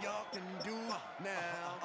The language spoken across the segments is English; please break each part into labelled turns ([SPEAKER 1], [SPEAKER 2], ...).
[SPEAKER 1] y'all can do now.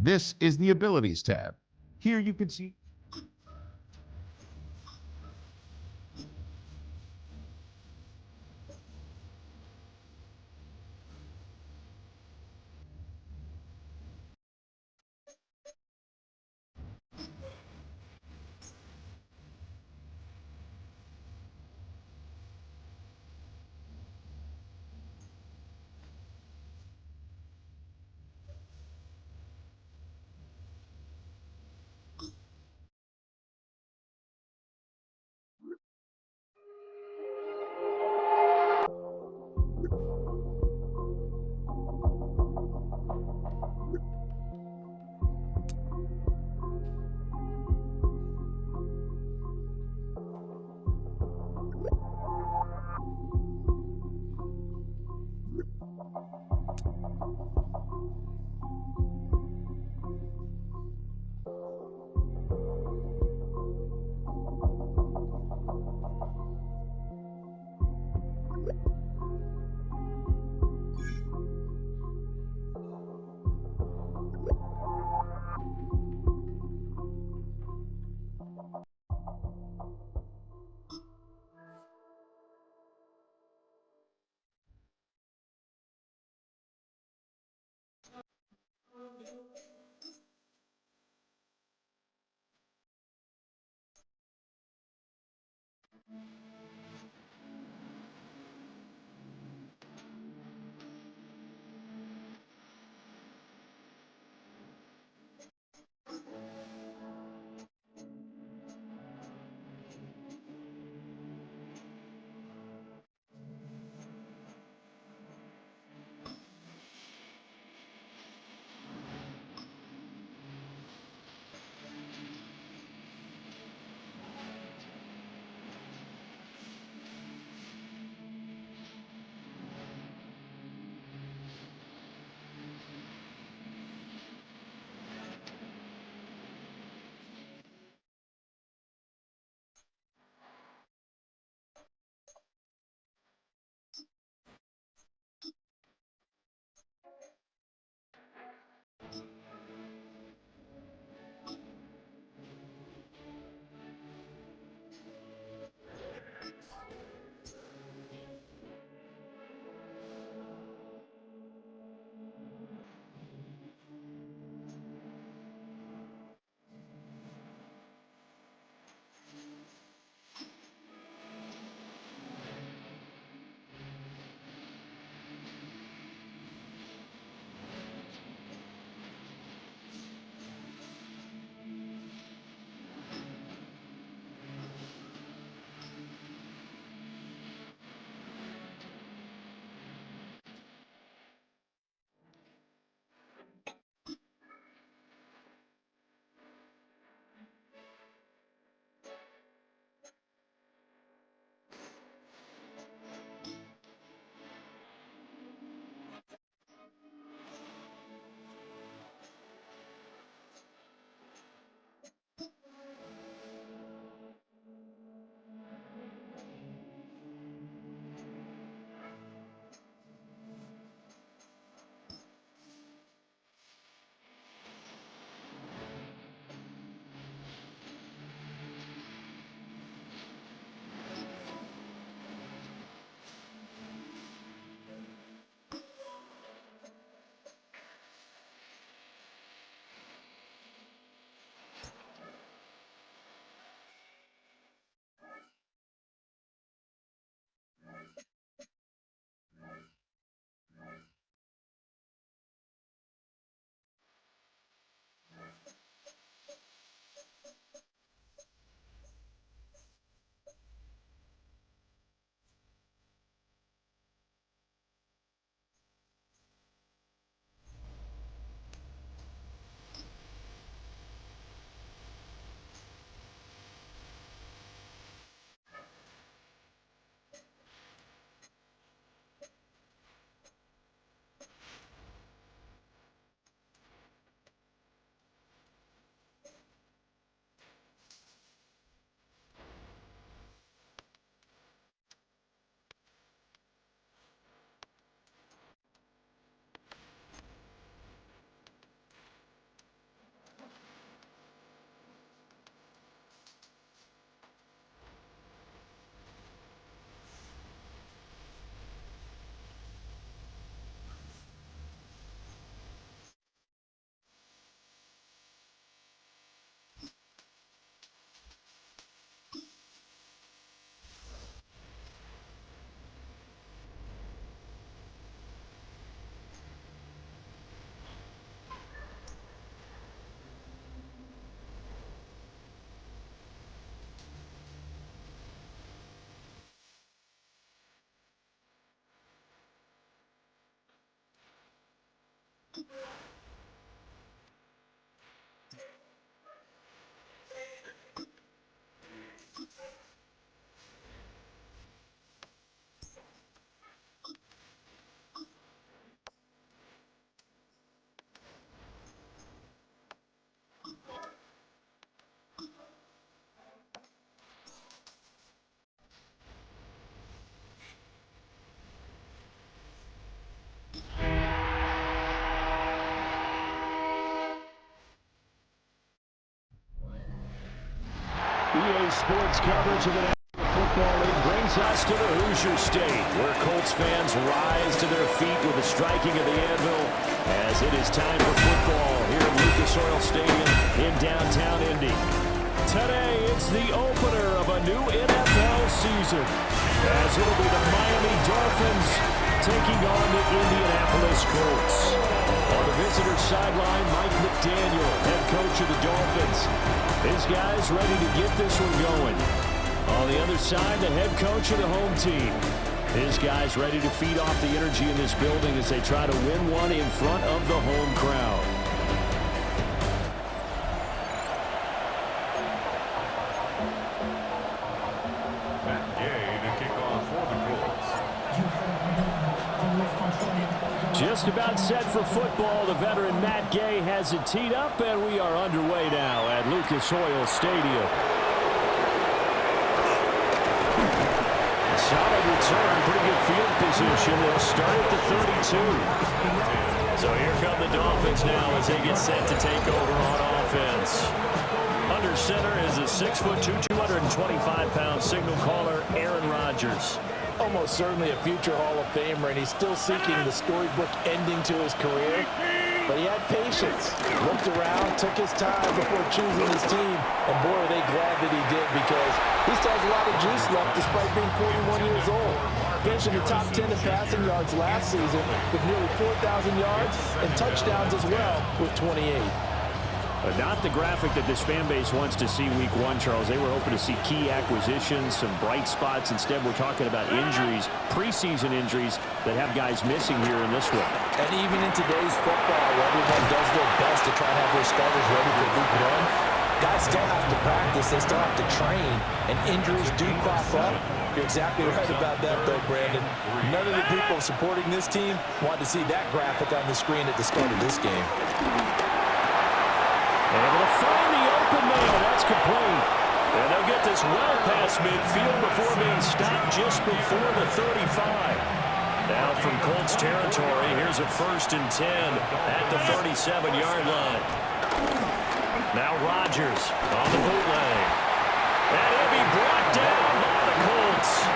[SPEAKER 2] This is the Abilities tab. Here you can see
[SPEAKER 3] EA Sports coverage of the National Football League brings us to the Hoosier State, where Colts fans rise to their feet with the striking of the anvil as it is time for football here at Lucas Oil Stadium in downtown Indy. Today, it's the opener of a new NFL season, as it'll be the Miami Dolphins taking on the Indianapolis Colts. On the visitor sideline, Mike McDaniel, head coach of the Dolphins. These guys ready to get this one going. On the other side, the head coach of the home team. His guys ready to feed off the energy in this building as they try to win one in front of the home crowd. Just about set for football. The veteran Matt Gay has it teed up, and we are underway now at Lucas Oil Stadium. Solid return, pretty good field position. They'll start at the 32. So here come the Dolphins now as they get set to take over on offense. Under center is a 6'2", 225-pound signal caller, Aaron Rodgers.
[SPEAKER 4] Almost certainly a future Hall of Famer, and he's still seeking the storybook ending to his career. But he had patience, looked around, took his time before choosing his team, and boy, are they glad that he did, because he still has a lot of juice left despite being 41 years old. Finishing the top 10 in passing yards last season with nearly 4,000 yards and touchdowns as well with 28.
[SPEAKER 3] But not the graphic that this fan base wants to see week one, Charles. They were hoping to see key acquisitions, some bright spots. Instead, we're talking about injuries, preseason injuries that have guys missing here in this one.
[SPEAKER 4] And even in today's football, where everyone does their best to try and have their starters ready for week one, guys still have to practice. They still have to train, and injuries do crop up. You're exactly right about that, though, Brandon. None of the people supporting this team want to see that graphic on the screen at the start of this game.
[SPEAKER 3] Able to find the open man. That's complete. And they'll get this well past midfield before being stopped just before the 35. Now from Colts territory, here's a 1st and 10 at the 37-yard line. Now Rodgers on the bootleg. And he'll be brought down by the Colts.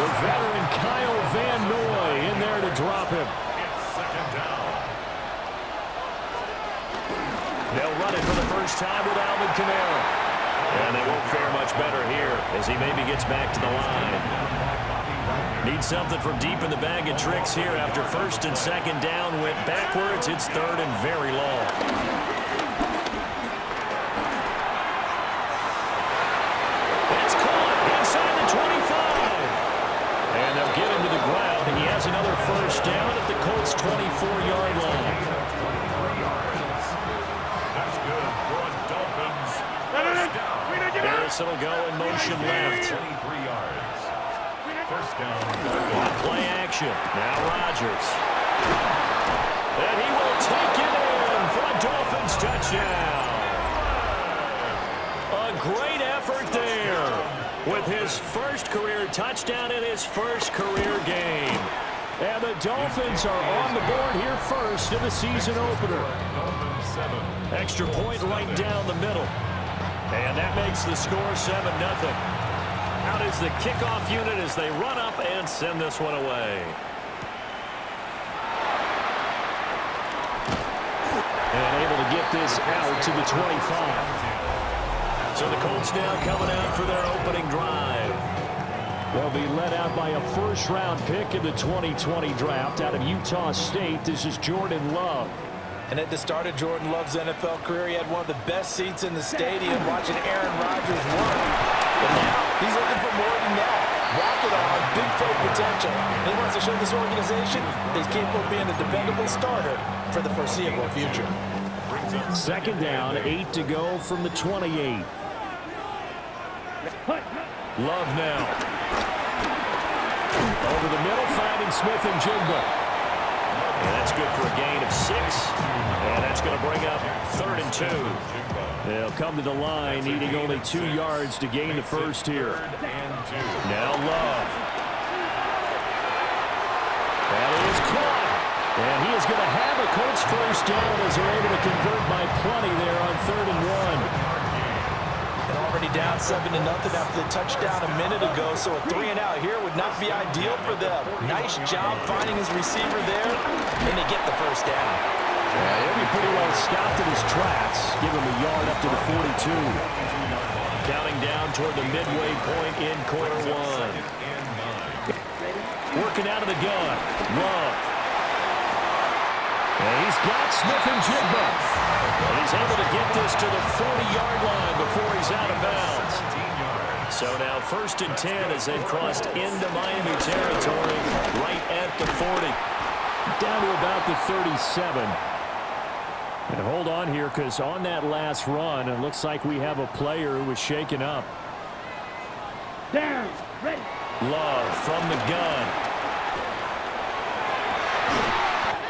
[SPEAKER 3] The veteran Kyle Van Noy in there to drop him. They'll run it for the first time with Alvin Kamara. And they won't fare much better here as he maybe gets back to the line. Need something from deep in the bag of tricks here after 1st and 2nd down. Went backwards. It's 3rd and very long. It's caught inside the 25. And they'll get him to the ground. He has another 1st down at the Colts' 24-yard line. Harrison will go in motion left. On play action. Now Rodgers. And he will take it in for a Dolphins touchdown. A great effort there with his first career touchdown in his first career game. And the Dolphins are on the board here first in the season opener. Extra point right down the middle. And that makes the score 7-0. Out is the kickoff unit as they run up and send this one away. And able to get this out to the 25. So the Colts now coming out for their opening drive. They'll be led out by a first-round pick in the 2020 draft out of Utah State. This is Jordan Love.
[SPEAKER 4] And at the start of Jordan Love's NFL career, he had one of the best seats in the stadium watching Aaron Rodgers work. But now he's looking for more than that. Rocket arm, big play potential. And he wants to show this organization he's capable of being a dependable starter for the foreseeable future.
[SPEAKER 3] 2nd down, 8 to go from the 28. Love now. Over the middle, finding Smith and Jigba. And that's good for a gain of 6. And that's going to bring up 3rd and 2. They'll come to the line, needing only 2 yards to gain the first here. Now Love. That is caught. And he is going to have a Colts first down as they're able to convert by plenty there on 3rd and 1.
[SPEAKER 4] And down 7-0 after the touchdown a minute ago, so a 3 and out here would not be ideal for them. Nice job finding his receiver there, and they get the first down.
[SPEAKER 3] Yeah, he'll be pretty well stopped in his tracks. Give him a yard up to the 42. Counting down toward the midway point in quarter one. Working out of the gun. Love. And he's got Smith and Jigba. And he's able to get this to the 40-yard line before he's out of bounds. So now 1st and 10 as they've crossed into Miami territory right at the 40. Down to about the 37. And hold on here, because on that last run, it looks like we have a player who was shaken up.
[SPEAKER 5] Down, ready.
[SPEAKER 3] Love from the gun.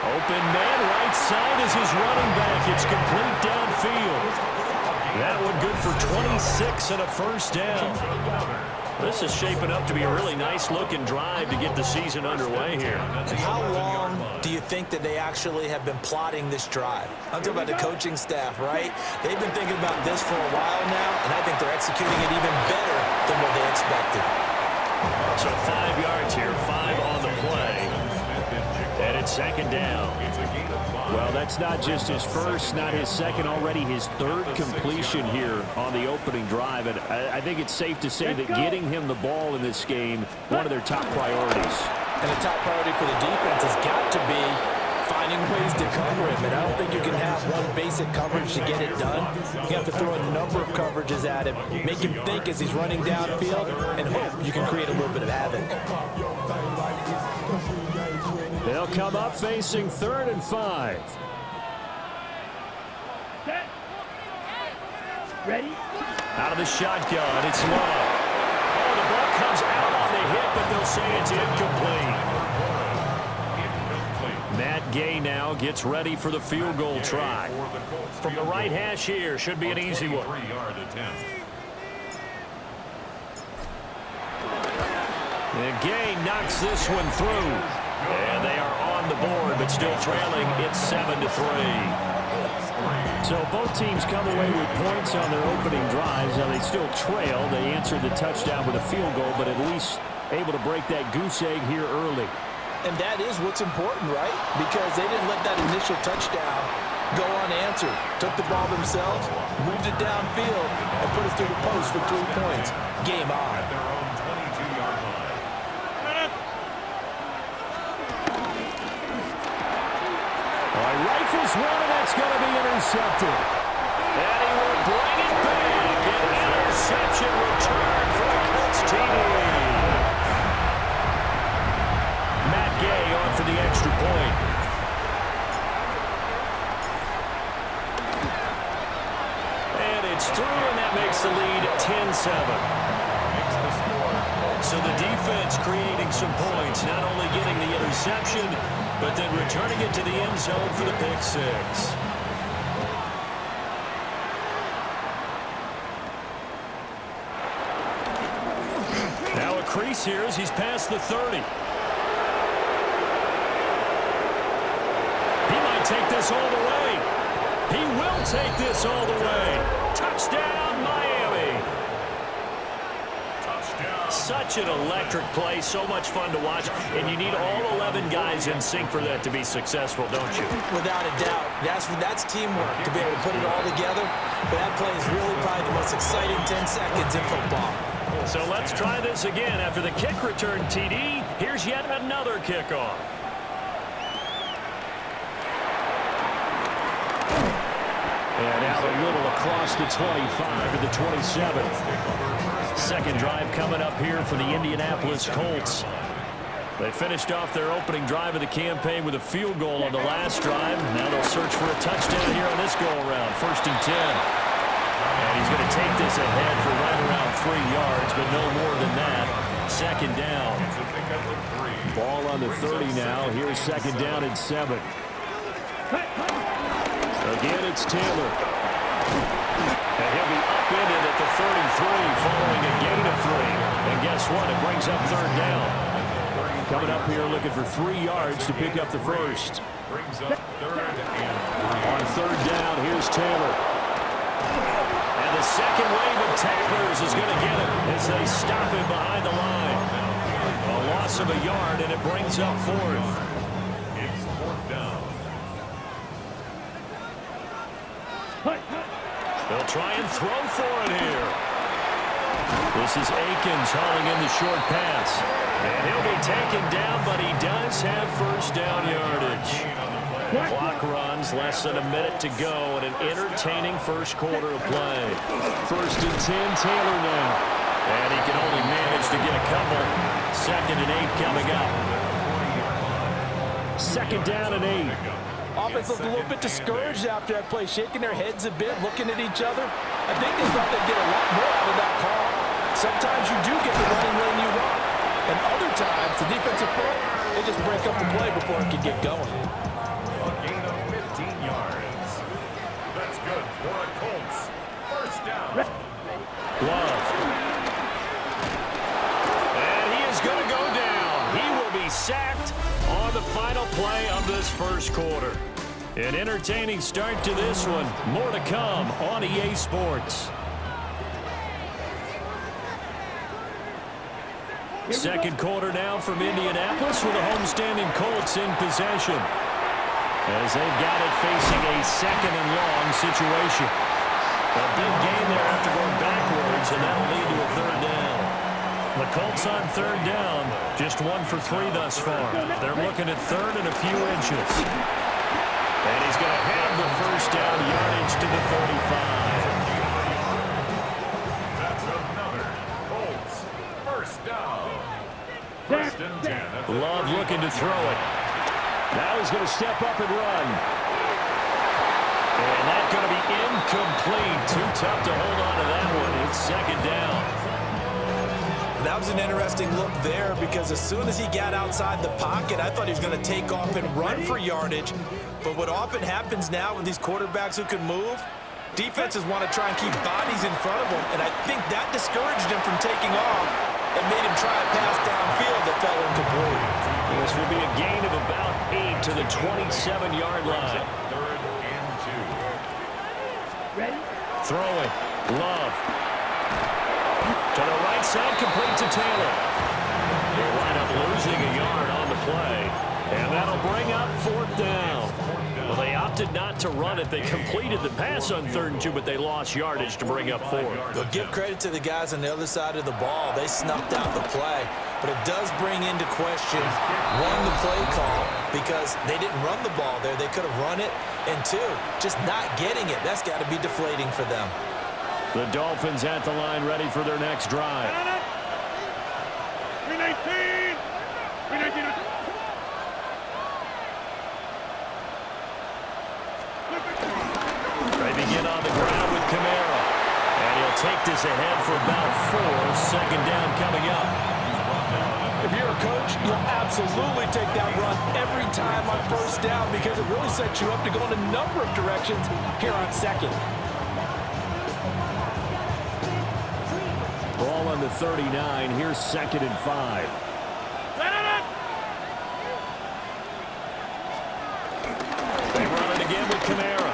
[SPEAKER 3] Open man, right side is his running back. It's complete downfield. That one good for 26 and a first down. This is shaping up to be a really nice-looking drive to get the season underway here.
[SPEAKER 4] And how long do you think that they actually have been plotting this drive? I'm talking about the coaching staff, right? They've been thinking about this for a while now, and I think they're executing it even better than what they expected.
[SPEAKER 3] So 5 yards here, 5 on the play. And it's 2nd down. Well, that's not just his first, not his second, already his 3rd completion here on the opening drive. And I think it's safe to say that getting him the ball in this game, one of their top priorities.
[SPEAKER 4] And the top priority for the defense has got to be finding ways to cover him. And I don't think you can have one basic coverage to get it done. You have to throw a number of coverages at him, make him think as he's running downfield, and hope you can create a little bit of havoc.
[SPEAKER 3] They'll come up facing 3rd and 5.
[SPEAKER 5] Set. Ready.
[SPEAKER 3] Out of the shotgun, it's Love. Oh, the ball comes out on the hit, but they'll say it's incomplete. Matt Gay now gets ready for the field goal try. From the right hash here, should be an easy one. And Gay knocks this one through. And they are on the board, but still trailing. It's 7-3. So both teams come away with points on their opening drives. Now they still trail. They answered the touchdown with a field goal, but at least able to break that goose egg here early.
[SPEAKER 4] And that is what's important, right? Because they didn't let that initial touchdown go unanswered. Took the ball themselves, moved it downfield, and put it through the post for 3 points. Game on.
[SPEAKER 3] Rifles one, and that's going to be intercepted. And he will bring it back. An interception return for the Colts TD. Matt Gay on for the extra point. And it's through, and that makes the lead 10-7. So the defense creating some points, not only getting the interception, but then returning it to the end zone for the pick 6. Now a crease here as he's past the 30. He might take this all the way. He will take this all the way. Touchdown, Miami. Such an electric play, so much fun to watch, and you need all 11 guys in sync for that to be successful, don't you?
[SPEAKER 4] Without a doubt. That's teamwork to be able to put it all together. But that play is really probably the most exciting 10 seconds in football.
[SPEAKER 3] So let's try this again. After the kick return TD, here's yet another kickoff. And now a little across the 25 to the 27. Second drive coming up here for the Indianapolis Colts. They finished off their opening drive of the campaign with a field goal on the last drive. Now they'll search for a touchdown here on this go-around. 1st and 10. And he's going to take this ahead for right around 3 yards, but no more than that. 2nd down. Ball on the 30 now. Here's 2nd down and 7. Again, it's Taylor. And he'll be upended at the 33 following a gain of 3. And guess what? It brings up 3rd down. Coming up here looking for 3 yards to pick up the first. On 3rd down, here's Taylor. And the the second wave of tacklers is going to get it as they stop him behind the line. A loss of a yard, and it brings up fourth.
[SPEAKER 6] It's fourth down.
[SPEAKER 3] They'll try and throw for it here. This is Akins hauling in the short pass. And he'll be taken down, but he does have first down yardage. The clock runs, less than a minute to go, and an entertaining first quarter of play. First and 10, Taylor now. And he can only manage to get a couple. Second and 8 coming up. Second down and 8.
[SPEAKER 4] Offense looked a little bit discouraged after that play, shaking their heads a bit, looking at each other. I think they thought they'd get a lot more out of that call. Sometimes you do get the running lane you want, and other times the defensive front, they just break up the play before it can get going.
[SPEAKER 6] A gain of 15 yards. That's good for the Colts. First down.
[SPEAKER 3] Love. And he is going to go down. He will be sacked on the final play of this first quarter. An entertaining start to this one. More to come on EA Sports. Second quarter now from Indianapolis with the homestanding Colts in possession, as they've got it facing a second and long situation. A big gain there after going backwards, and that'll lead to a third down. The Colts on third down, just 1 for 3 thus far. They're looking at third and a few inches. And he's going to have the first down yardage to the 35.
[SPEAKER 6] That's another Colts. First down. First and 10.
[SPEAKER 3] Love looking to throw it. Now he's going to step up and run. And that's going to be incomplete. Too tough to hold on to that one. It's second down.
[SPEAKER 4] That was an interesting look there because as soon as he got outside the pocket, I thought he was going to take off and run for yardage. But what often happens now with these quarterbacks who can move, defenses want to try and keep bodies in front of them, and I think that discouraged him from taking off and made him try a pass downfield that fell incomplete.
[SPEAKER 3] This will be a gain of about 8 to the 27-yard line.
[SPEAKER 6] Third and 2.
[SPEAKER 5] Ready?
[SPEAKER 3] Throwing. Love. To the right side, complete to Taylor. They wind up losing a yard on the play. And that'll bring up fourth down. Well, they opted not to run it. They completed the pass on third and 2, but they lost yardage to bring up fourth.
[SPEAKER 4] But give credit to the guys on the other side of the ball. They snuffed out the play. But it does bring into question, one, the play call, because they didn't run the ball there. They could have run it. And two, just not getting it. That's got to be deflating for them.
[SPEAKER 3] The Dolphins at the line ready for their next drive.
[SPEAKER 5] 319! 319!
[SPEAKER 3] They begin on the ground with Kamara. And he'll take this ahead for about 4. Second down coming up.
[SPEAKER 4] If you're a coach, you'll absolutely take that run every time on first down because it really sets you up to go in a number of directions here on second.
[SPEAKER 3] Ball on the 39. Here's second and 5. They run it again with Kamara.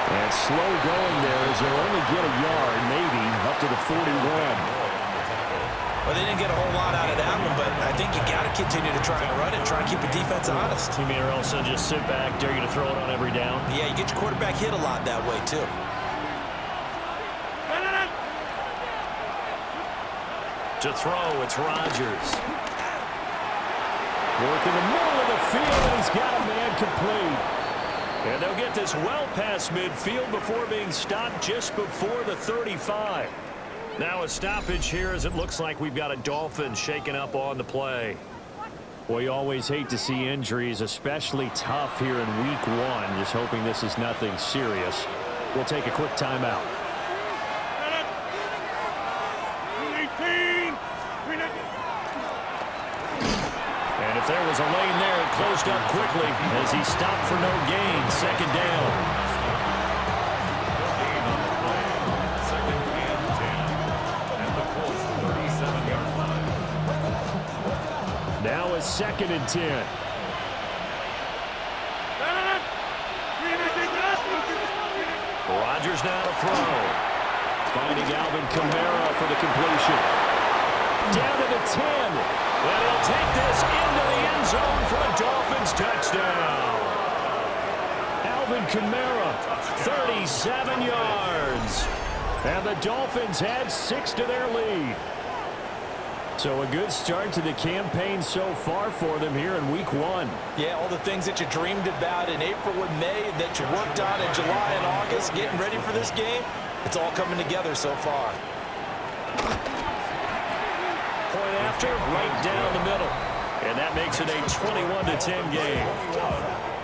[SPEAKER 3] And slow going there as they'll only get a yard, maybe, up to the 41.
[SPEAKER 4] Well, they didn't get a whole lot out of that one, but I think you got to continue to try and run it, try and keep the defense honest.
[SPEAKER 3] You mean or else they'll just sit back, dare you to throw it on every down?
[SPEAKER 4] Yeah, you get your quarterback hit a lot that way, too.
[SPEAKER 3] To throw, it's Rodgers. Work in the middle of the field, and he's got a man complete. And they'll get this well past midfield before being stopped just before the 35. Now a stoppage here as it looks like we've got a Dolphin shaken up on the play. Well, you always hate to see injuries, especially tough here in week 1. Just hoping this is nothing serious. We'll take a quick timeout. And if there was a lane there, it closed up quickly as he stopped for no gain. Second down. Now a second and 10. Rodgers Rodgers now to throw. Finding Alvin Kamara for the completion. Down to the 10. And he'll take this into the end zone for a Dolphins touchdown. Alvin Kamara, 37 yards. And the Dolphins add 6 to their lead. So a good start to the campaign so far for them here in week 1.
[SPEAKER 4] Yeah, all the things that you dreamed about in April and May that you worked on in July and August, getting ready for this game, it's all coming together so far.
[SPEAKER 3] Point after, right down the middle. And that makes it a 21-10 game.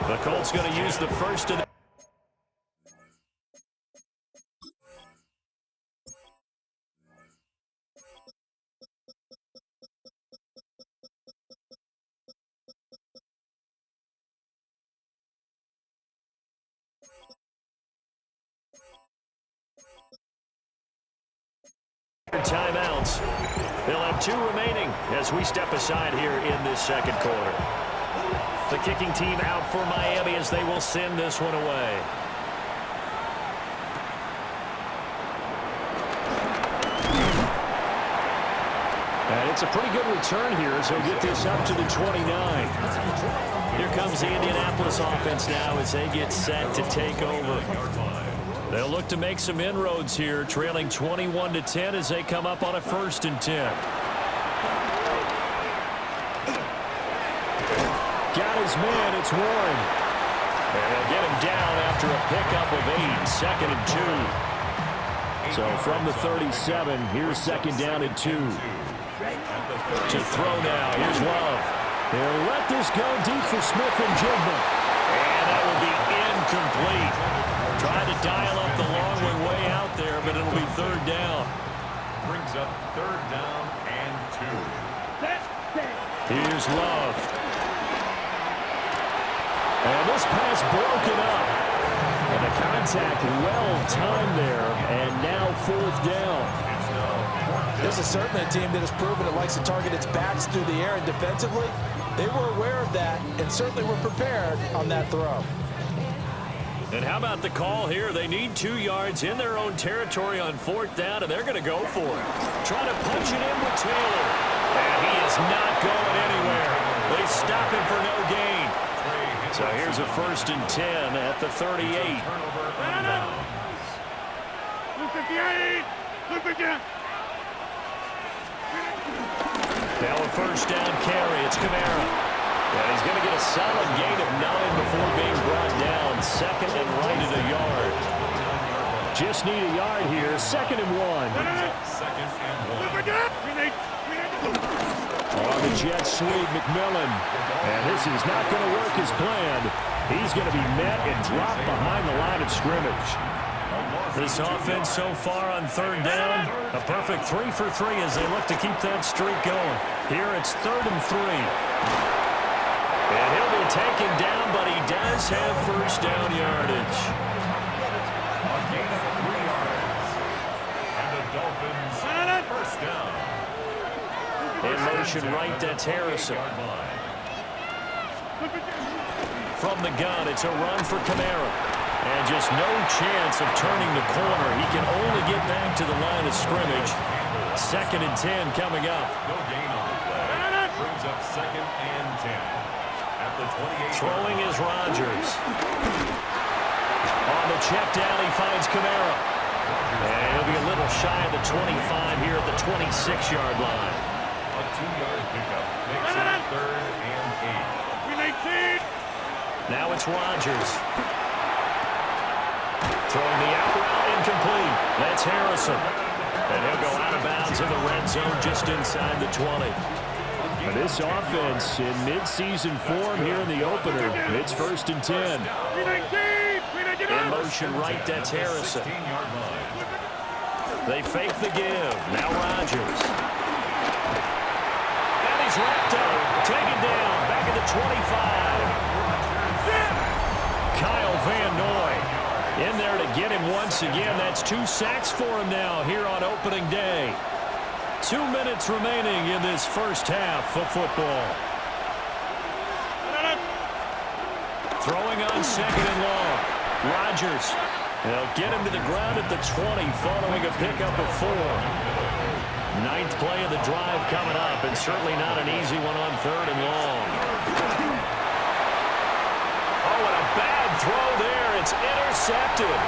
[SPEAKER 3] The Colts going to use the first of the timeouts. They'll have 2 remaining as we step aside here in this second quarter. The kicking team out for Miami as they will send this one away. And it's a pretty good return here as they'll get this up to the 29. Here comes the Indianapolis offense now as they get set to take over. They'll look to make some inroads here, trailing 21-10 as they come up on a 1st and 10. Got his man, it's Warren. And they'll get him down after a pickup of 8, 2nd and 2. So from the 37, here's 2nd down and 2. To throw now, here's Love. They'll let this go deep for Smith and Jigba. And that will be incomplete. Trying to dial up the long way out there, but it'll be 3rd down.
[SPEAKER 6] Brings up 3rd down and 2.
[SPEAKER 3] Here's Love. And this pass broken up. And the contact well timed there, and now 4th down.
[SPEAKER 4] This is certainly a team that has proven it likes to target its backs through the air, and defensively, they were aware of that and certainly were prepared on that throw.
[SPEAKER 3] And how about the call here? They need 2 yards in their own territory on 4th down, and they're going to go for it. Trying to punch it in with Taylor. And he is not going anywhere. They stop him for no gain. So here's a 1st and 10 at the 38. Now a 1st down carry. It's Kamara. And he's going to get a solid gain of 9 before being brought down. 2nd and right at a yard. Just need a yard here. 2nd and 1.
[SPEAKER 6] 2nd and 1.
[SPEAKER 3] On the jet sweep, McMillan. And this is not going to work as planned. He's going to be met and dropped behind the line of scrimmage. This offense so far on 3rd down, a perfect 3 for 3 as they look to keep that streak going. Here it's 3rd and 3. And he'll be taken down, but he does have 1st down yardage.
[SPEAKER 6] A gain of 3 yards. And the Dolphins 1st down.
[SPEAKER 3] In motion right, that's Harrison. From the gun, it's a run for Kamara. And just no chance of turning the corner. He can only get back to the line of scrimmage. 2nd and 10 coming up.
[SPEAKER 6] No gain on the play. Brings up 2nd and 10.
[SPEAKER 3] Throwing is Rodgers. On the check down, he finds Kamara. And he'll be a little shy of the 25 here at the 26-yard line.
[SPEAKER 6] A 2-yard pickup makes it 3rd and 8.
[SPEAKER 3] Now it's Rodgers. Throwing the out route incomplete. That's Harrison. And he'll go out of bounds in the red zone just inside the 20. This offense in mid-season form here in the opener. It's 1st and 10. In motion right, that's Harrison. They fake the give. Now Rodgers. And he's wrapped up. Taken down. Back at the 25. Kyle Van Noy in there to get him once again. That's 2 sacks for him now here on opening day. 2 minutes remaining in this 1st half of football. Throwing on 2nd and long. Rodgers They'll get him to the ground at the 20 following a pickup of 4. Ninth play of the drive coming up, and certainly not an easy one on 3rd and long. Oh, and a bad throw there. It's intercepted.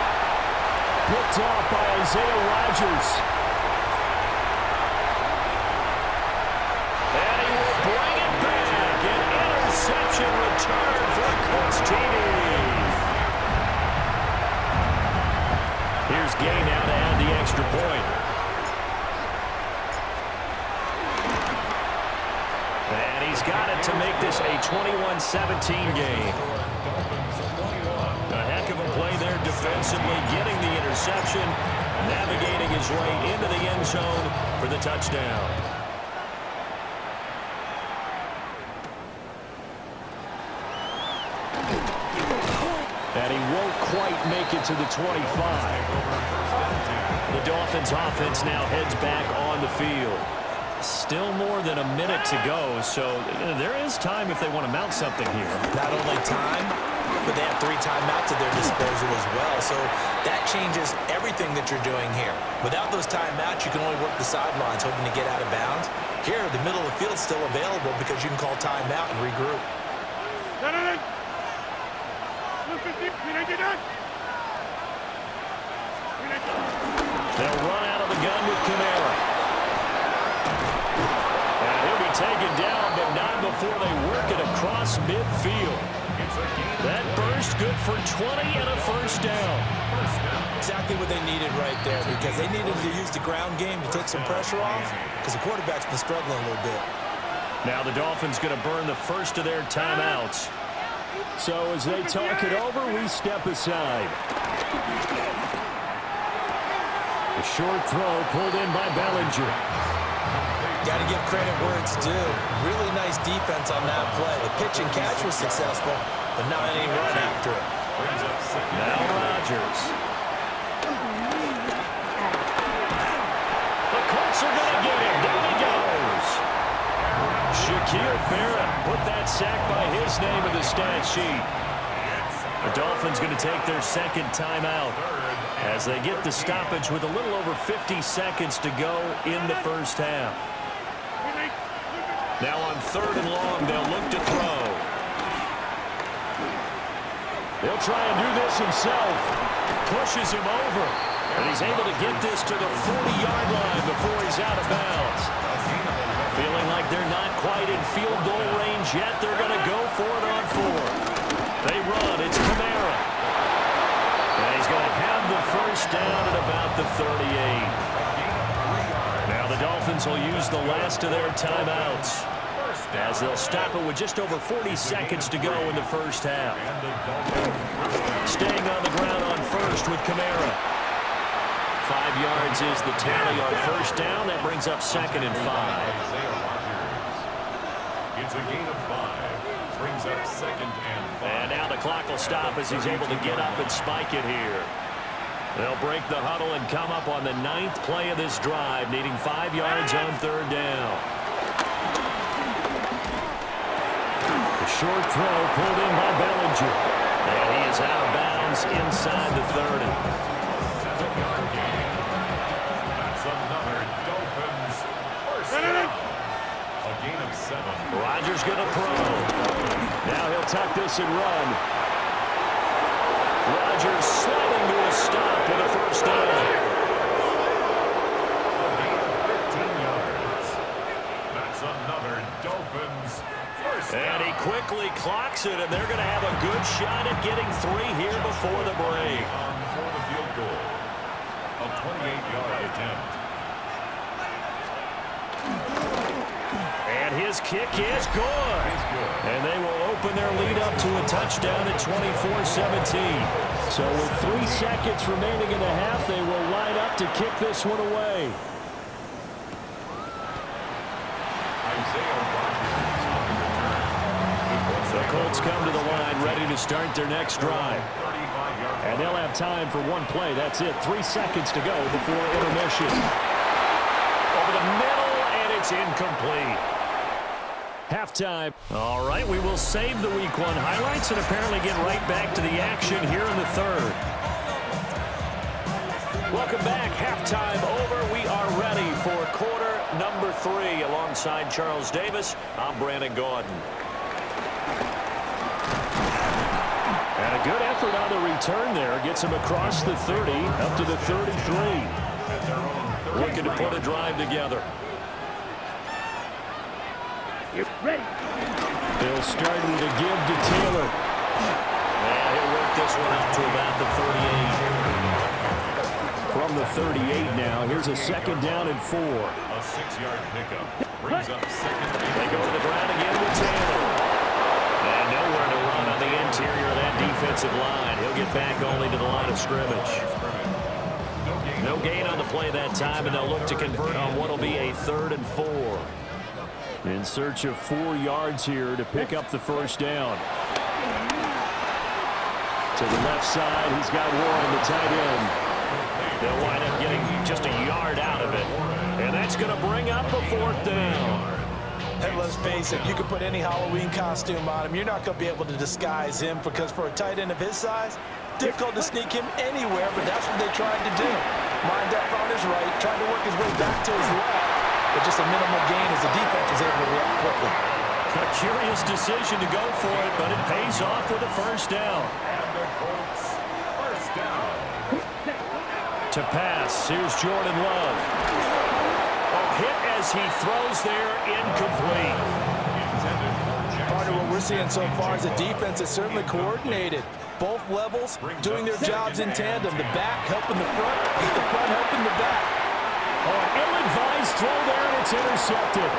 [SPEAKER 3] Picked off by Isaiah Rodgers. And he will bring it back. An interception return for Colts TV. Here's Gay now to add the extra point. And he's got it to make this a 21-17 game. A heck of a play there defensively, getting the interception, navigating his way into the end zone for the touchdown. And he won't quite make it to the 25. The Dolphins offense now heads back on the field. Still more than a minute to go, so there is time if they want to mount something here.
[SPEAKER 4] Not only time, but they have 3 timeouts at their disposal as well, so that changes everything that you're doing here. Without those timeouts, you can only work the sidelines, hoping to get out of bounds. Here, the middle of the field is still available because you can call timeout and regroup.
[SPEAKER 3] They'll run out of the gun with Kamara. And he'll be taken down, but not before they work it across midfield. That burst good for 20 and a first down.
[SPEAKER 4] Exactly what they needed right there, because they needed to use the ground game to take some pressure off, because the quarterback's been struggling a little bit.
[SPEAKER 3] Now the Dolphins going to burn the first of their timeouts. So as they talk it over, we step aside. A short throw pulled in by Bellinger.
[SPEAKER 4] Got to give credit where it's due. Really nice defense on that play. The pitch and catch was successful, but not any run after it.
[SPEAKER 3] Now Rodgers. The Colts are going to get him. Down he goes. Shaquille Barrett put that sack by his name in the stat sheet. The Dolphins going to take their second timeout as they get the stoppage with a little over 50 seconds to go in the first half. Now on 3rd and long, they'll look to throw. He'll try and do this himself. Pushes him over. And he's able to get this to the 40-yard line before he's out of bounds. Feeling like they're not quite in field goal range yet. They're going to go for it on 4. They run. It's Kamara. And he's going to have the first down at about the 38. Now the Dolphins will use the last of their timeouts as they'll stop it with just over 40 seconds to go in the first half. Staying on the ground on first with Kamara. 5 yards is the tally on first down. That brings up 2nd and 5.
[SPEAKER 6] It's a gain of 5. Brings up 2nd and 5.
[SPEAKER 3] And now the clock will stop as he's able to get up and spike it here. They'll break the huddle and come up on the 9th play of this drive, needing 5 yards on 3rd down. The short throw pulled in by Bellinger. And he is out of bounds inside the 30.
[SPEAKER 6] That's another Dolphins first down. A gain of 7.
[SPEAKER 3] Rodgers going to throw. Now he'll tuck this and run. Rodgers sliding to a stop with a first down.
[SPEAKER 6] A gain of 15 yards. That's another Dolphins first down.
[SPEAKER 3] And he quickly clocks it, and they're going to have a good shot at getting 3 here before the break.
[SPEAKER 6] On for the field goal. A 28-yard attempt.
[SPEAKER 3] And his kick is good. And they will open their lead up to a touchdown at 24-17. So with 3 seconds remaining in the half, they will line up to kick this one away. The Colts come to the line ready to start their next drive. And they'll have time for 1 play. That's it. 3 seconds to go before intermission. Over the middle, and it's incomplete. Halftime. All right, we will save the Week 1 highlights and apparently get right back to the action here in the 3rd. Welcome back. Halftime over. We are ready for quarter number 3. Alongside Charles Davis, I'm Brandon Gaudin. And a good effort on the return there. Gets him across the 30, up to the 33. Looking to put a drive together.
[SPEAKER 5] You're ready.
[SPEAKER 3] They'll start to give to Taylor. And he'll work this one up to about the 38. From the 38 now, here's a second down and 4.
[SPEAKER 6] A 6-yard pickup brings up second.
[SPEAKER 3] They go to the ground again with Taylor. And nowhere to run on the interior of that defensive line. He'll get back only to the line of scrimmage. No gain on the play that time, and they'll look to convert on what will be a 3rd and 4. In search of 4 yards here to pick up the first down. To the left side, he's got Warren, the tight end. They'll wind up getting just a yard out of it. And that's going to bring up a 4th down.
[SPEAKER 4] Hey, let's face it, you can put any Halloween costume on him. You're not going to be able to disguise him because for a tight end of his size, difficult to sneak him anywhere, but that's what they tried to do. Lined up on his right, tried to work his way back to his left, but just a minimal gain as the defense was able to react quickly.
[SPEAKER 3] A curious decision to go for it, but it pays off with a first down.
[SPEAKER 6] And the Colts, first down.
[SPEAKER 3] To pass, here's Jordan Love. A hit as he throws there, incomplete.
[SPEAKER 4] Part of what we're seeing so far is the defense is certainly coordinated. Both levels doing their jobs in tandem. The back helping the front helping the back.
[SPEAKER 3] Oh, an ill-advised throw there, and it's intercepted.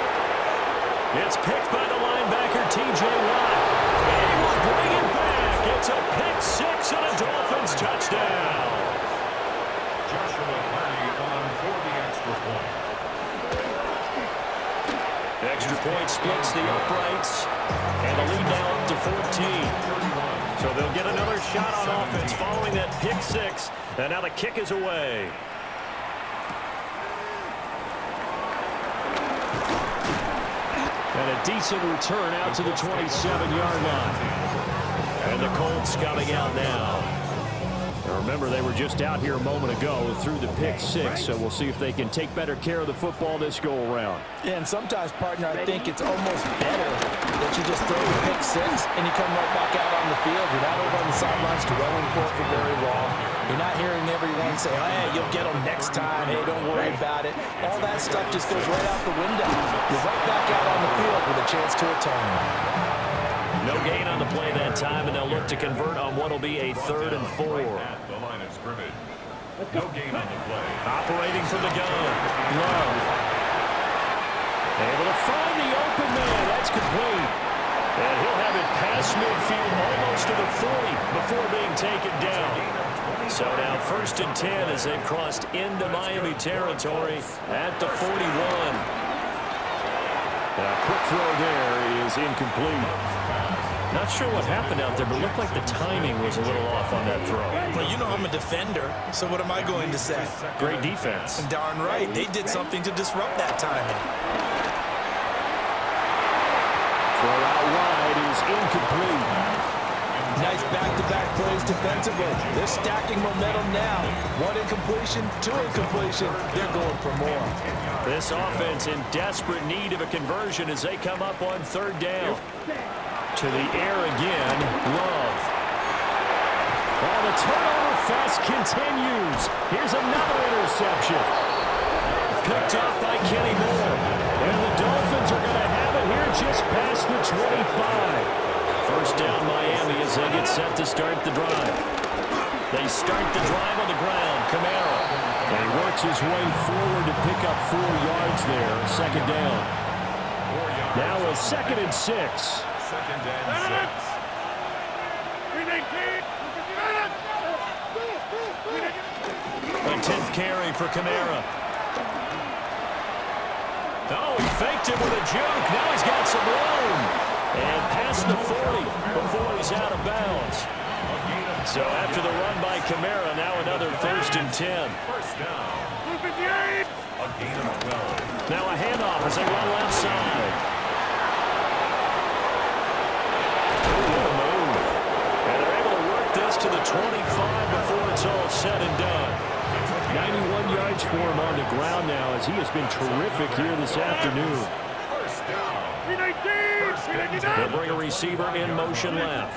[SPEAKER 3] It's picked by the linebacker, T.J. Watt. And he will bring it back. It's a pick-6 and a Dolphins touchdown.
[SPEAKER 6] Joshua Clowney on for the extra point.
[SPEAKER 3] Extra point splits the uprights, and the lead now up to 14. So they'll get another shot on offense following that pick-6, and now the kick is away. And a decent return out to the 27-yard line. And the Colts coming out now. Now remember, they were just out here a moment ago through the pick-6, so we'll see if they can take better care of the football this go-around.
[SPEAKER 4] Yeah, and sometimes, partner, I think it's almost better that you just throw the pick-6 and you come right back out on the field. You're not over on the sidelines dwelling for it for very long. You're not hearing everyone say, oh, hey, you'll get them next time. Hey, don't worry about it. All that stuff just goes right out the window. You're right back out on the field with a chance to atone.
[SPEAKER 3] No gain on the play that time, and they'll look to convert on what will be a 3rd and 4.
[SPEAKER 6] At the line of scrimmage. No gain on the play.
[SPEAKER 3] Operating from the gun. Love. Able to find the open man. That's complete. And he'll have it past midfield almost to the 40 before being taken down. So now 1st and 10 as they've crossed into Miami territory at the 41. A quick throw there is incomplete. Not sure what happened out there, but it looked like the timing was a little off on that throw.
[SPEAKER 4] Well, you know I'm a defender, so what am I going to say?
[SPEAKER 3] Great defense.
[SPEAKER 4] Darn right. They did something to disrupt that timing.
[SPEAKER 3] Throw out wide is incomplete.
[SPEAKER 4] Nice back-to-back plays defensively. They're stacking momentum now. 1 incompletion, 2 incompletion. They're going for more.
[SPEAKER 3] This offense in desperate need of a conversion as they come up on 3rd down. To the air again, Love. Oh, the turnover fest continues. Here's another interception. Picked off by Kenny Moore. And the Dolphins are going to have it here just past the 25. First down Miami as they get set to start the drive. They start the drive on the ground. Kamara. And he works his way forward to pick up 4 yards there. 2nd down. Now a 2nd and 6.
[SPEAKER 6] 2nd and 6.
[SPEAKER 3] 10th carry for Kamara. Oh, he faked it with a juke. Now he's got some room. And past the 40 before he's out of bounds. So after the run by Kamara, now another 1st and 10.
[SPEAKER 6] First down. A gain of 12.
[SPEAKER 3] Now a handoff as they run left side. Good move. And they're able to work this to the 25 before it's all said and done. 91 yards for him on the ground now, as he has been terrific here this afternoon.
[SPEAKER 6] First down.
[SPEAKER 3] They'll bring a receiver in motion left.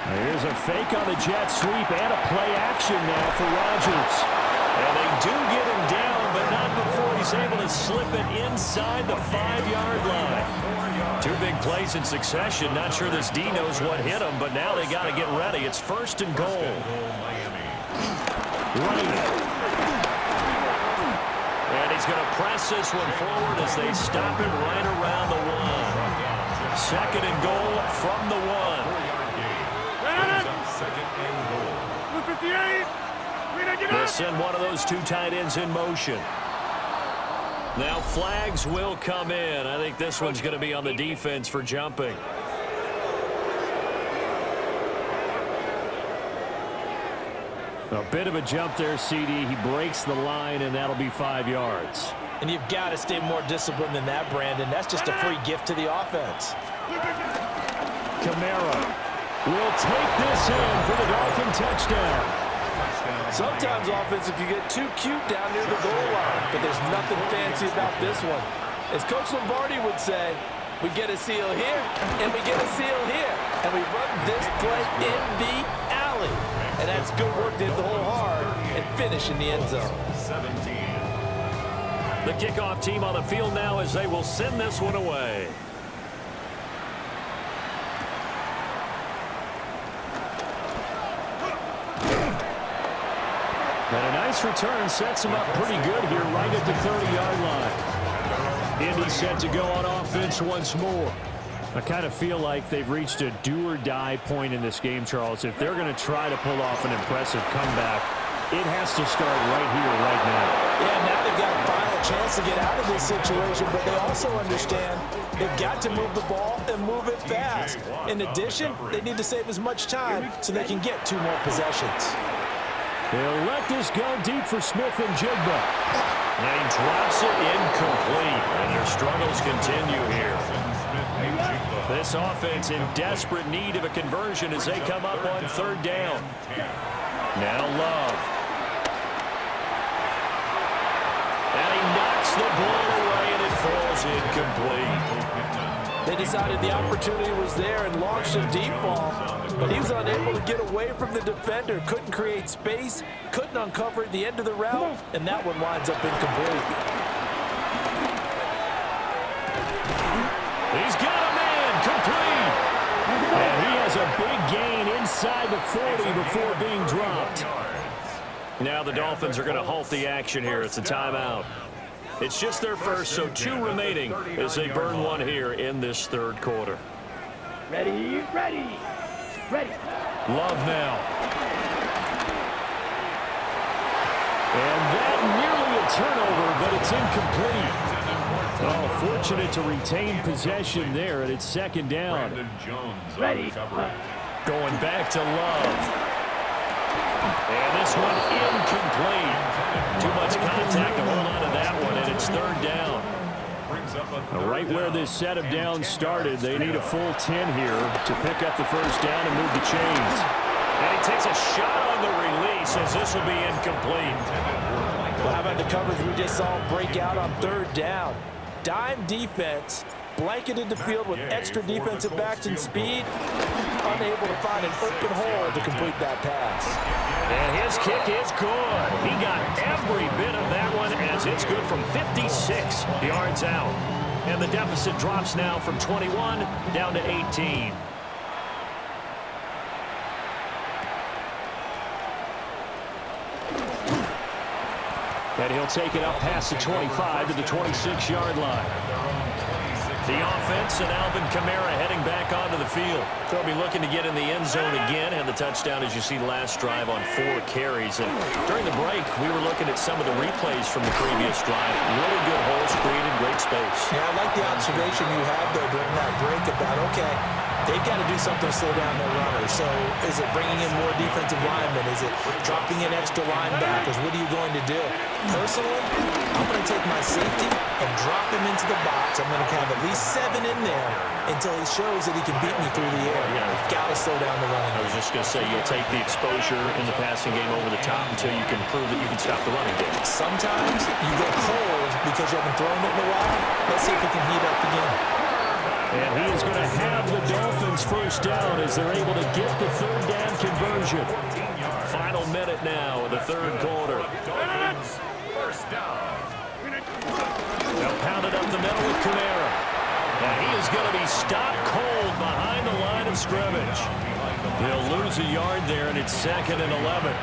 [SPEAKER 3] Here's a fake on the jet sweep and a play action now for Rodgers. And they do get him down, but not before he's able to slip it inside the 5-yard line. 2 big plays in succession. Not sure this D knows what hit him, but now they got to get ready. It's first and goal. Right. And he's going to press this one forward as they stop him right around the 1. Second and goal from the 1.
[SPEAKER 6] Second and goal.
[SPEAKER 5] 58.
[SPEAKER 3] They'll send one of those 2 tight ends in motion. Now flags will come in. I think this one's going to be on the defense for jumping. A bit of a jump there, CD. He breaks the line, and that'll be 5 yards.
[SPEAKER 4] And you've got to stay more disciplined than that, Brandon. That's just a free gift to the offense.
[SPEAKER 3] Kamara will take this in for the Dolphin touchdown.
[SPEAKER 4] Sometimes offensive can get too cute down near the goal line, but there's nothing fancy about this one. As Coach Lombardi would say, we get a seal here, and we get a seal here, and we run this play in the alley. And that's good work to hit the hole hard and finish in the end zone.
[SPEAKER 6] 17.
[SPEAKER 3] The kickoff team on the field now as they will send this one away. And a nice return sets him up pretty good here right at the 30-yard line. Indy set to go on offense once more. I kind of feel like they've reached a do-or-die point in this game, Charles. If they're going to try to pull off an impressive comeback, it has to start right here, right now.
[SPEAKER 4] Yeah, now they've got a final chance to get out of this situation, but they also understand they've got to move the ball and move it fast. In addition, they need to save as much time so they can get 2 more possessions.
[SPEAKER 3] They'll let this go deep for Smith and Jigba. And he drops it incomplete, and their struggles continue here. This offense in desperate need of a conversion as they come up on 3rd down. Now Love. And he knocks the ball away, and it falls incomplete.
[SPEAKER 4] They decided the opportunity was there and launched a deep ball, but he was unable to get away from the defender, couldn't create space, couldn't uncover at the end of the route, and that one winds up incomplete.
[SPEAKER 3] He's got a man, complete. And he has a big gain inside the 40 before being dropped. Now the Dolphins are going to halt the action here. It's a timeout. It's just their first, so 2 remaining as they burn one here in this 3rd quarter.
[SPEAKER 5] Ready, ready, ready.
[SPEAKER 3] Love now. And that nearly a turnover, but it's incomplete. Oh, fortunate to retain possession there, and it's 2nd down.
[SPEAKER 5] Ready.
[SPEAKER 3] Going back to Love. And this one incomplete. Too much contact to hold on to that one, and it's 3rd down. Right where this set of downs started, they need a full 10 here to pick up the 1st down and move the chains. And he takes a shot on the release as this will be incomplete.
[SPEAKER 4] Well, how about the coverage we just saw break out on 3rd down? Dime defense, blanketed the field with extra defensive backs and speed, unable to find an open hole to complete that pass.
[SPEAKER 3] And his kick is good. He got every bit of that one as it's good from 56 yards out. And the deficit drops now from 21 down to 18. And he'll take it up past the 25 to the 26-yard line. The offense and Alvin Kamara heading back onto the field. They'll be looking to get in the end zone again, and the touchdown, as you see, last drive on 4 carries. And during the break, we were looking at some of the replays from the previous drive. Really good holes created, great space.
[SPEAKER 4] Yeah, I like the observation you had there during that break about, okay, they've got to do something to slow down their runners. So is it bringing in more defensive linemen? Is it dropping in extra linebackers? What are you going to do? Personally, I'm going to take my safety and drop him into the box. I'm going to have at least 7 in there until he shows that he can beat me through the air. You've got to slow down the running game.
[SPEAKER 3] I was just going to say, you'll take the exposure in the passing game over the top until you can prove that you can stop the running game.
[SPEAKER 4] Sometimes you go cold because you haven't thrown it in a while. Let's see if we can heat up again.
[SPEAKER 3] And he is going to have the Dolphins first down as they're able to get the third down conversion. Final minute now of the third quarter.
[SPEAKER 6] First down.
[SPEAKER 3] They'll pound it up the middle with Kamara. And he is going to be stopped cold behind the line of scrimmage. He'll lose a yard there, and it's 2nd and 11.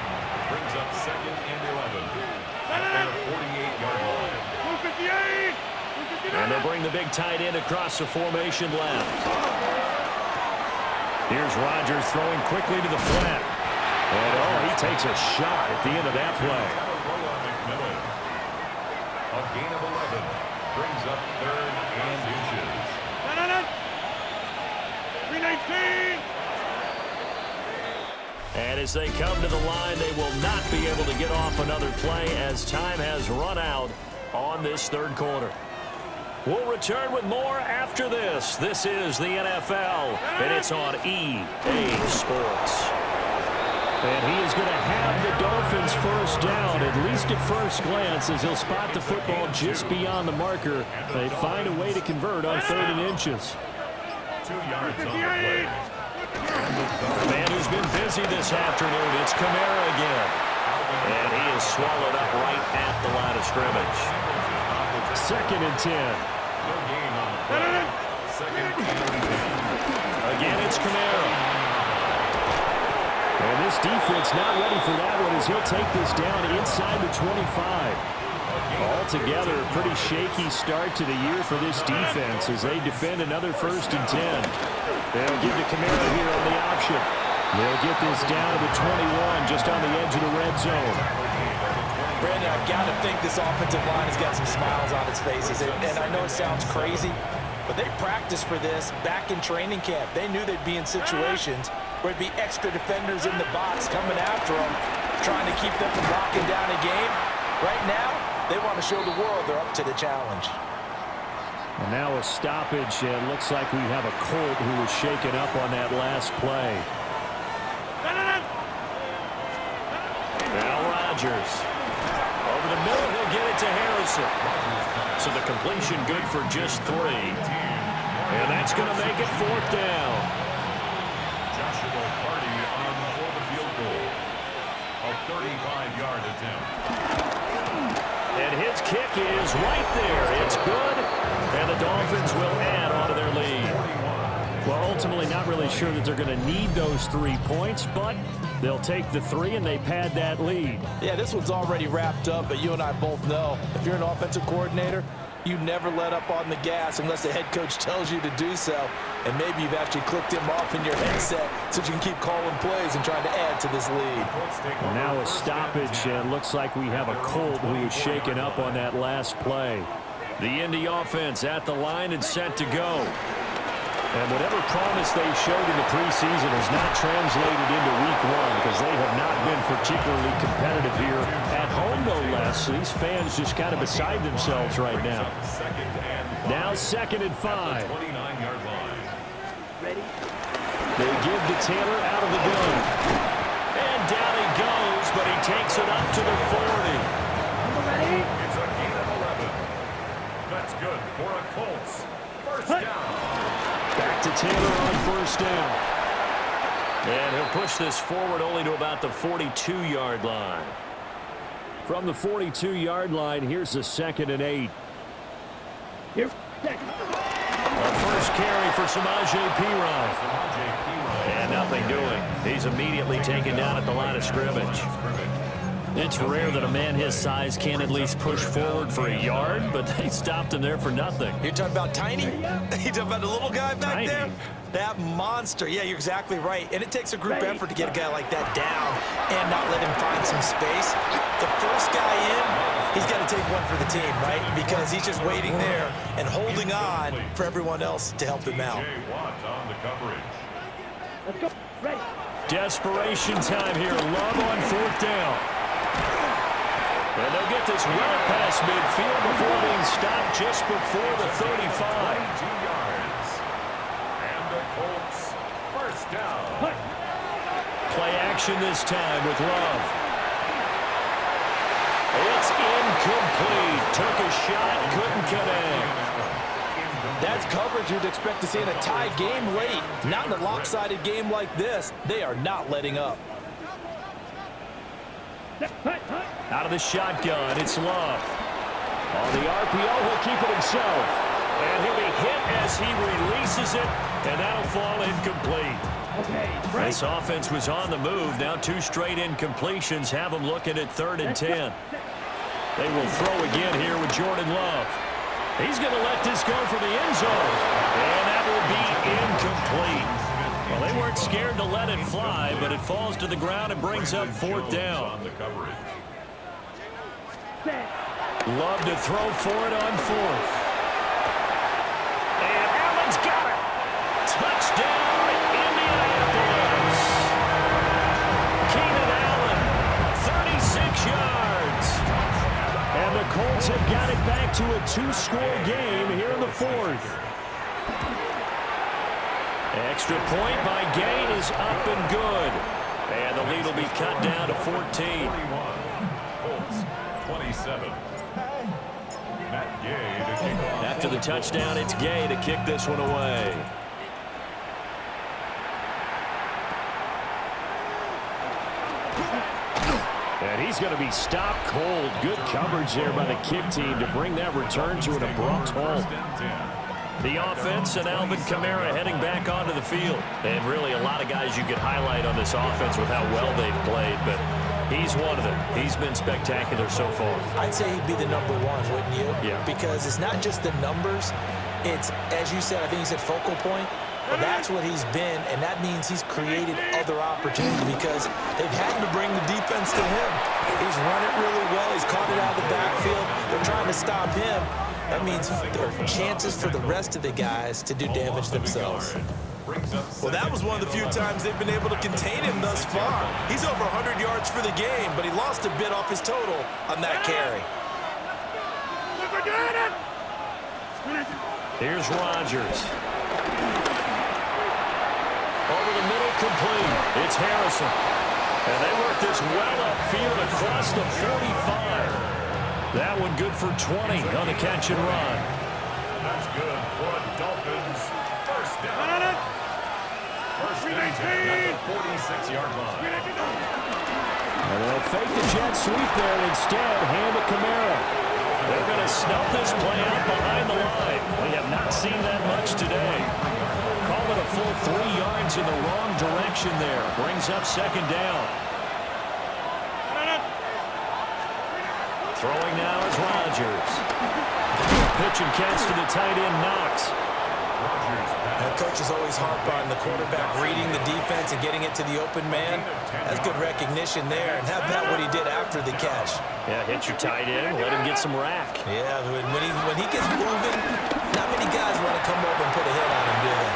[SPEAKER 6] Brings up 2nd and 11. At their 48-yard line.
[SPEAKER 5] 258.
[SPEAKER 3] And they'll bring the big tight end across the formation left. Here's Rodgers throwing quickly to the flat. And, he takes a shot at the end of that play.
[SPEAKER 6] A gain of 11 brings up 3rd and inches.
[SPEAKER 5] 319.
[SPEAKER 3] And as they come to the line, they will not be able to get off another play as time has run out on this third quarter. We'll return with more after this. This is the NFL, and it's on EA Sports. And he is going to have the Dolphins first down, at least at first glance, as he'll spot the football just beyond the marker. They find a way to convert on 3rd and inches.
[SPEAKER 6] 2 yards on the play.
[SPEAKER 3] The man who's been busy this afternoon, it's Kamara again. And he is swallowed up right at the line of scrimmage. 2nd and 10.
[SPEAKER 6] No gain on the play. 2nd and 10.
[SPEAKER 3] Again, it's Kamara. And this defense not ready for that one as he'll take this down inside the 25. Altogether, a pretty shaky start to the year for this defense as they defend another 1st and 10. They'll give to Kamara here on the option. They'll get this down to the 21, just on the edge of the red zone.
[SPEAKER 4] Brandon, I've got to think this offensive line has got some smiles on its faces. And I know it sounds crazy, but they practiced for this back in training camp. They knew they'd be in situations where it'd be extra defenders in the box coming after them, trying to keep them from locking down a game. Right now, they want to show the world they're up to the challenge.
[SPEAKER 3] And now a stoppage, and looks like we have a Colt who was shaken up on that last play. Now Rodgers. Over the middle, he'll get it to Harrison. So the completion good for just 3. And that's going to make it 4th down.
[SPEAKER 6] Joshua Party on for the field goal. A 35-yard attempt.
[SPEAKER 3] And his kick is right there. It's good. And the Dolphins will add on to their lead. Well, ultimately not really sure that they're going to need those 3 points, but they'll take the 3 and they pad that lead.
[SPEAKER 4] Yeah, this one's already wrapped up, but you and I both know if you're an offensive coordinator, you never let up on the gas unless the head coach tells you to do so. And maybe you've actually clicked him off in your headset so you can keep calling plays and trying to add to this lead.
[SPEAKER 3] And now a stoppage, and looks like we have a Colt who was shaken up on that last play. The Indy offense at the line and set to go. And whatever promise they showed in the preseason has not translated into week 1 because they have not been particularly competitive here at home, no less. These fans just kind of beside themselves right now. Now 2nd and 5.
[SPEAKER 6] 29-yard line.
[SPEAKER 3] They give to Taylor out of the gun. And down he goes, but he takes it up to the 40.
[SPEAKER 6] It's a gain of 11. That's good for a Colts. First down.
[SPEAKER 3] Back to Taylor on 1st down. And he'll push this forward only to about the 42-yard line. From the 42-yard line, here's the 2nd and 8.
[SPEAKER 5] Here.
[SPEAKER 3] A first carry for Samaje Perine. And nothing doing. He's immediately taken down at the line of scrimmage. It's rare that a man his size can't at least push forward for a yard, but they stopped him there for nothing.
[SPEAKER 4] You're talking about Tiny? You're talking about the little guy back
[SPEAKER 3] Tiny.
[SPEAKER 4] there? That monster. Yeah, you're exactly right. And it takes a group effort to get a guy like that down and not let him find some space. The first guy in, he's got to take one for the team, right? Because he's just waiting there and holding on for everyone else to help him out.
[SPEAKER 6] On the coverage.
[SPEAKER 5] Let's go. Ready.
[SPEAKER 3] Desperation time here. Love on fourth down. And they'll get this well past midfield before being stopped just before the 35.
[SPEAKER 6] 22 yards. And the Colts first down.
[SPEAKER 3] Play action this time with Love. It's incomplete. Took a shot, couldn't connect.
[SPEAKER 4] That's coverage you'd expect to see in a tie game late. Not in a lopsided game like this. They are not letting up.
[SPEAKER 3] Out of the shotgun, it's Love. On the RPO, he'll keep it himself. And he'll be hit as he releases it, and that'll fall incomplete.
[SPEAKER 5] Okay,
[SPEAKER 3] This offense was on the move. Now 2 straight incompletions have them looking at 3rd and 10. They will throw again here with Jordan Love. He's going to let this go for the end zone. And that will be incomplete. Well, they weren't scared to let it fly, but it falls to the ground and brings up 4th down. Love to throw for it on 4th. And Allen's got it. Touchdown, Indianapolis. Keenan Allen, 36 yards. And the Colts have got it back to a 2-score game here in the 4th. Extra point by Gay is up and good. And the lead will be cut down to 14.
[SPEAKER 6] 21. Colts 27. Matt Gay to kick off.
[SPEAKER 3] After the touchdown, it's Gay to kick this one away. And he's going to be stopped cold. Good coverage there by the kick team to bring that return to an abrupt halt. The offense and Alvin Kamara heading back onto the field. And really a lot of guys you could highlight on this offense with how well they've played, but he's one of them. He's been spectacular so far.
[SPEAKER 4] I'd say he'd be the number one, wouldn't you?
[SPEAKER 3] Yeah.
[SPEAKER 4] Because it's not just the numbers. It's, as you said, I think you said focal point. Well, that's what he's been, and that means he's created other opportunities because they've had to bring the defense to him. He's run it really well. He's caught it out of the backfield. They're trying to stop him. That means there are chances for the rest of the guys to do damage themselves. Well, that was one of the few times they've been able to contain him thus far. He's over 100 yards for the game, but he lost a bit off his total on that carry.
[SPEAKER 3] Here's Rodgers. Over the middle, complete. It's Harrison. And they work this well upfield across the 45. That one good for 20 on the catch and run.
[SPEAKER 6] That's good for the Dolphins. First down. First and 10 at the 46-yard line.
[SPEAKER 3] And they'll fake the jet sweep there and instead hand it Kamara. They're going to snuff this play out behind the line. We have not seen that much today. Call it a full 3 yards in the wrong direction there. Brings up 2nd down. Throwing now is Rodgers. Pitch and catch to the tight end, Knox.
[SPEAKER 4] Coaches always harp on the quarterback reading the defense and getting it to the open man. That's good recognition there. And how about what he did after the catch?
[SPEAKER 3] Yeah, hit your tight end, let him get some rack.
[SPEAKER 4] Yeah, when he gets moving, not many guys want to come over and put a hit on him, do they?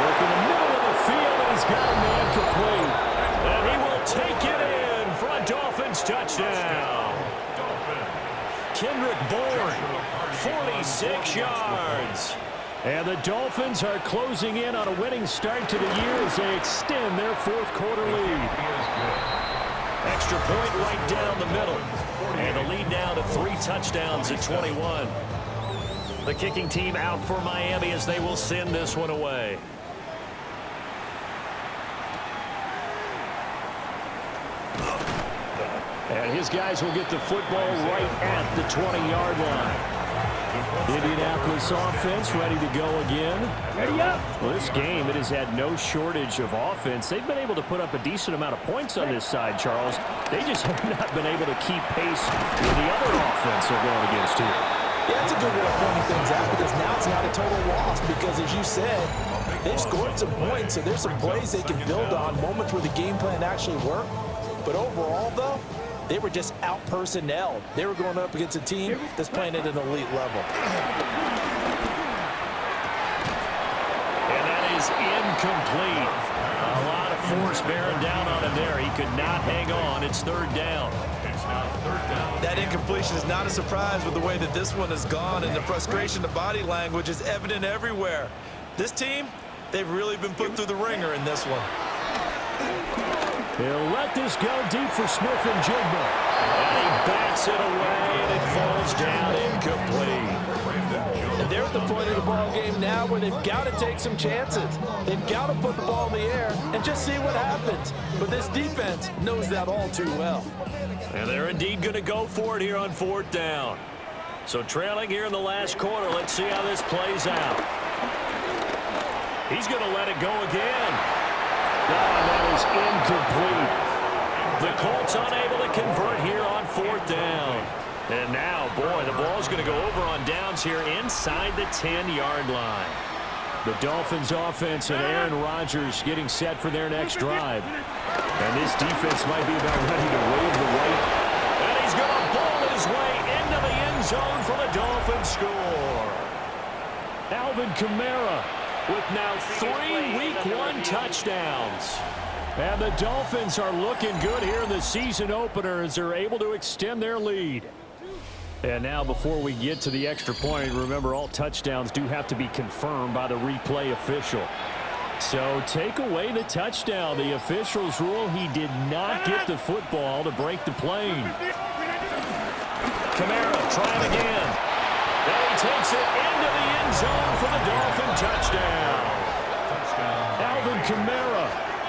[SPEAKER 3] Work in the middle of the field, and he's got a man complete. And he will take it in for a Dolphins touchdown. Kendrick Bourne, 46 yards. And the Dolphins are closing in on a winning start to the year as they extend their 4th quarter lead. Extra point right down the middle. And the lead now to 3 touchdowns at 21. The kicking team out for Miami as they will send this one away. And his guys will get the football right at the 20-yard line. Indianapolis offense ready to go again.
[SPEAKER 5] Ready up.
[SPEAKER 3] Well, this game, it has had no shortage of offense. They've been able to put up a decent amount of points on this side, Charles. They just have not been able to keep pace with the other offense they're going against here.
[SPEAKER 4] Yeah, that's a good way of pointing things out because now it's not a total loss because, as you said, they've scored some points, so there's some plays they can build on, moments where the game plan actually worked. But overall, though, they were just out-personnel. They were going up against a team that's playing at an elite level.
[SPEAKER 3] And that is incomplete. A lot of force bearing down on him there. He could not hang on. It's third down.
[SPEAKER 6] It's now third down.
[SPEAKER 4] That incompletion is not a surprise with the way that this one has gone, and the frustration, the body language is evident everywhere. This team, they've really been put through the ringer in this one.
[SPEAKER 3] He'll let this go deep for Smith and Jigba. And he bats it away, and it falls down incomplete.
[SPEAKER 4] And they're at the point of the ball game now where they've got to take some chances. They've got to put the ball in the air and just see what happens. But this defense knows that all too well.
[SPEAKER 3] And they're indeed going to go for it here on fourth down. So trailing here in the last quarter, let's see how this plays out. He's going to let it go again. And that is incomplete. The Colts unable to convert here on fourth down. And now, boy, the ball's going to go over on downs here inside the 10-yard line. The Dolphins offense and Aaron Rodgers getting set for their next drive. And this defense might be about ready to wave the white. And he's going to ball his way into the end zone for the Dolphins score. Alvin Kamara with now 3 Week 1 touchdowns. And the Dolphins are looking good here in the season opener as they're able to extend their lead. And now before we get to the extra point, remember all touchdowns do have to be confirmed by the replay official. So take away the touchdown. The officials rule he did not get the football to break the plane. Kamara trying again. And he takes it into the end zone for the Dolphin touchdown. Alvin Kamara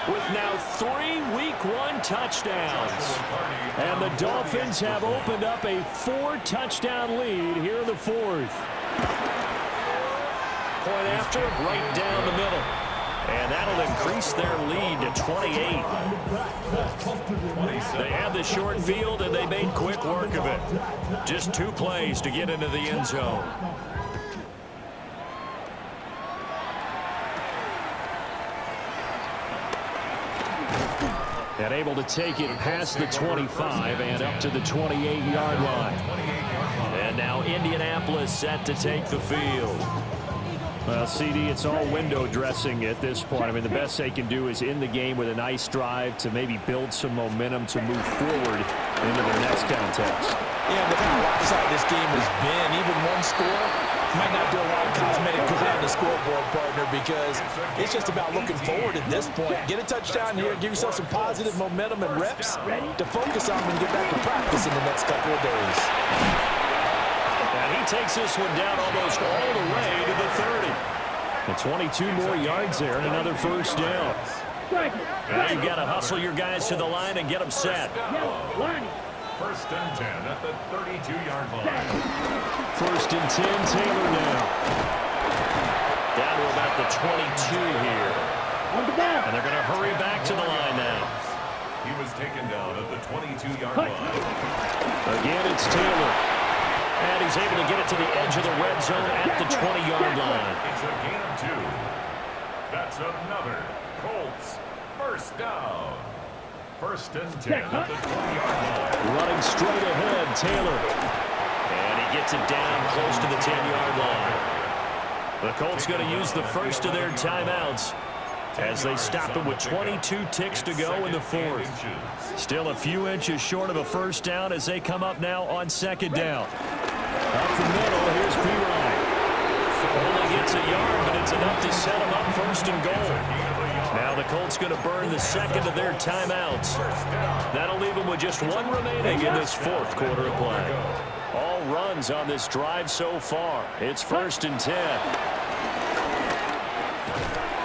[SPEAKER 3] with now 3 Week 1 touchdowns. And the Dolphins have opened up a 4-touchdown lead here in the fourth. Point after, right down the middle. And that'll increase their lead to 28. They had the short field, and they made quick work of it. Just 2 plays to get into the end zone. And able to take it past the 25 and up to the 28-yard line. And now Indianapolis set to take the field. Well, CD, it's all window dressing at this point. I mean, the best they can do is end the game with a nice drive to maybe build some momentum to move forward into their next contest.
[SPEAKER 4] Yeah, look how lopsided this game has been. Even one score might not do a lot of cosmetic good on the scoreboard, partner, because it's just about looking forward at this point. Get a touchdown here, give yourself some positive momentum and reps to focus on and get back to practice in the next couple of days.
[SPEAKER 3] And he takes this one down almost all the way to the 30. And 22 more yards there and another first down. Now you've got to hustle your guys to the line and get them set.
[SPEAKER 6] First and 10 at the 32-yard line.
[SPEAKER 3] First and 10, Taylor now. Down to about the 22 here. And they're going to hurry back to the line now.
[SPEAKER 6] He was taken down at the 22-yard line.
[SPEAKER 3] Again, it's Taylor. And he's able to get it to the edge of the red zone at the 20-yard line.
[SPEAKER 6] It's a gain of 2. That's another Colts first down. First and 10 at the 20-yard line.
[SPEAKER 3] Running straight ahead, Taylor. And he gets it down close to the 10-yard line. The Colts going to use the first of their timeouts as they stop it with 22 ticks to go in the fourth. Still a few inches short of a first down as they come up now on second down. Up the middle, here's P-Ryan. Only gets a yard, but it's enough to set him up first and goal. Now the Colts going to burn the second of their timeouts. That'll leave them with just 1 remaining in this fourth quarter of play. All runs on this drive so far. It's first and 10.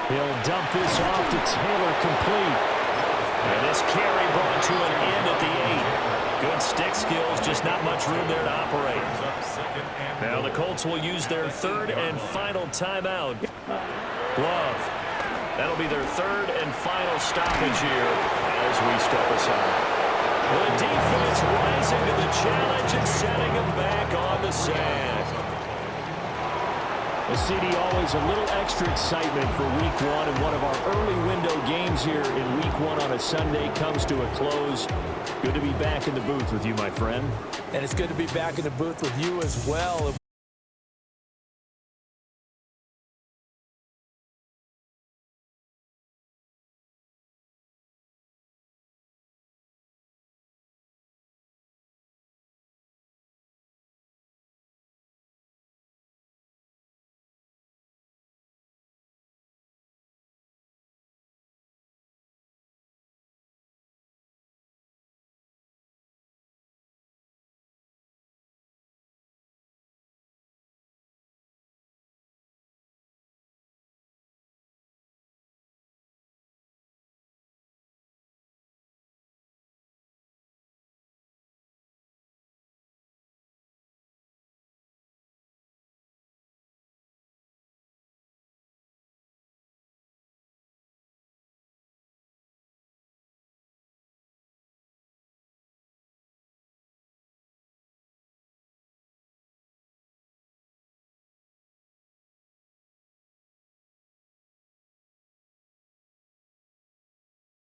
[SPEAKER 3] He'll dump this off to Taylor, complete. And this carry brought to an end at the 8. Good stick skills, just not much room there to operate. Now the Colts will use their third and final timeout. Love. That'll be their third and final stoppage here as we step aside. The defense rising to the challenge and setting them back on the sand. Well, CD, always a little extra excitement for week one, and one of our early window games here in week one on a Sunday comes to a close. Good to be back in the booth with you, my friend.
[SPEAKER 4] And it's good to be back in the booth with you as well.